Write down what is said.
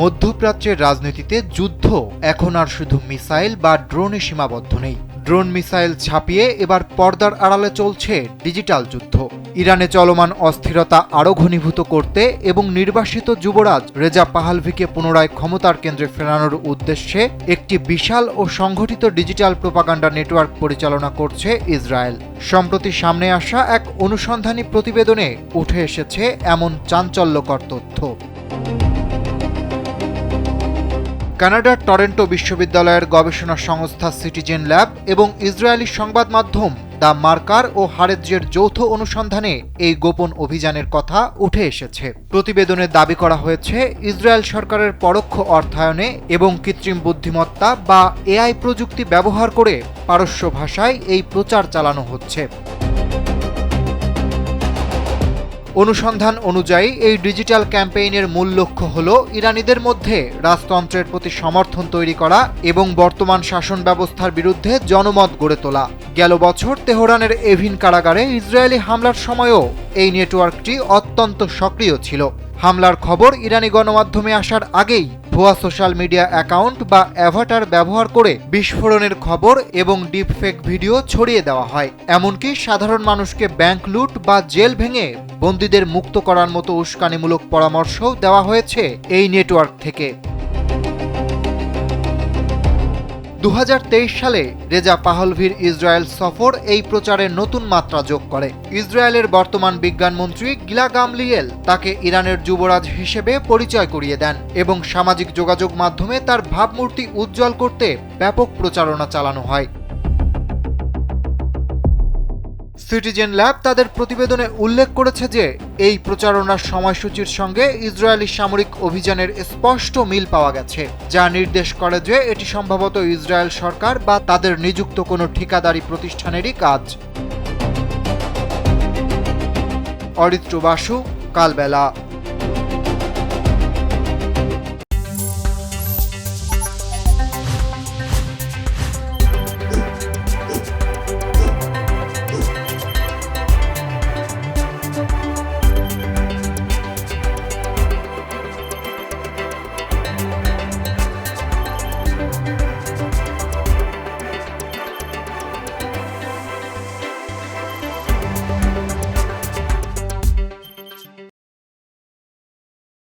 মধ্যপ্রাচ্যের রাজনীতিতে যুদ্ধ এখন আর শুধু মিসাইল বা ড্রোনে সীমাবদ্ধ নেই। ড্রোন মিসাইল ছাপিয়ে এবার পর্দার আড়ালে চলছে ডিজিটাল যুদ্ধ। ইরানে চলমান অস্থিরতা আরও ঘনীভূত করতে এবং নির্বাসিত যুবরাজ রেজা পাহলভিকে পুনরায় ক্ষমতার কেন্দ্রে ফেরানোর উদ্দেশ্যে একটি বিশাল ও সংগঠিত ডিজিটাল প্রোপাগান্ডা নেটওয়ার্ক পরিচালনা করছে ইসরায়েল। সম্প্রতি সামনে আসা এক অনুসন্ধানী প্রতিবেদনে উঠে এসেছে এমন চাঞ্চল্যকর তথ্য। কানাডার টরেন্টো বিশ্ববিদ্যালয়ের গবেষণা সংস্থা সিটিজেন ল্যাব এবং ইসরায়েলি সংবাদ মাধ্যম দ্য মার্কার ও হারেৎজের যৌথ অনুসন্ধানে এই গোপন অভিযানের কথা উঠে এসেছে। প্রতিবেদনে দাবি করা হয়েছে, ইসরায়েল সরকারের পরোক্ষ অর্থায়নে এবং কৃত্রিম বুদ্ধিমত্তা বা এআই প্রযুক্তি ব্যবহার করে পারস্য ভাষায় এই প্রচার চালানো হচ্ছে। অনুসন্ধান অনুযায়ী এই ডিজিটাল ক্যাম্পেইনের মূল লক্ষ্য হল ইরানিদের মধ্যে রাজতন্ত্রের প্রতি সমর্থন তৈরি করা এবং বর্তমান শাসন ব্যবস্থার বিরুদ্ধে জনমত গড়ে তোলা। গেল বছর তেহরানের এভিন কারাগারে ইসরায়েলি হামলার সময়ও এই নেটওয়ার্কটি অত্যন্ত সক্রিয় ছিল। হামলার খবর ইরানি গণমাধ্যমে আসার আগেই ভুয়া সোশ্যাল মিডিয়া অ্যাকাউন্ট বা অ্যাভাটার ব্যবহার করে বিস্ফোরণের খবর এবং ডিপফেক ভিডিও ছড়িয়ে দেওয়া হয়। এমনকি সাধারণ মানুষকে ব্যাংক লুট বা জেল ভেঙে বন্দীদের মুক্ত করার মতো উস্কানিমূলক পরামর্শও দেওয়া হয়েছে এই নেটওয়ার্ক থেকে। 2023 সালে রেজা পাহলভির ইসরায়েল সফর এই প্রচারে নতুন মাত্রা যোগ করে। ইসরায়েলের বর্তমান বিজ্ঞানমন্ত্রী গিলা গামলিয়েল তাকে ইরানের যুবরাজ হিসেবে পরিচয় করিয়ে দেন এবং সামাজিক যোগাযোগ মাধ্যমে তার ভাবমূর্তি উজ্জ্বল করতে ব্যাপক প্রচারণা চালানো হয়। সিটিজেন ল্যাব তাদের প্রতিবেদনে উল্লেখ করেছে যে এই প্রচারণার সময়সূচির সঙ্গে ইসরায়েলি সামরিক অভিযানের স্পষ্ট মিল পাওয়া গেছে, যা নির্দেশ করে যে এটি সম্ভবত ইসরায়েল সরকার বা তাদের নিযুক্ত কোনো ঠিকাদারি প্রতিষ্ঠানেরই কাজ। অরিত্র বাসু, কালবেলা।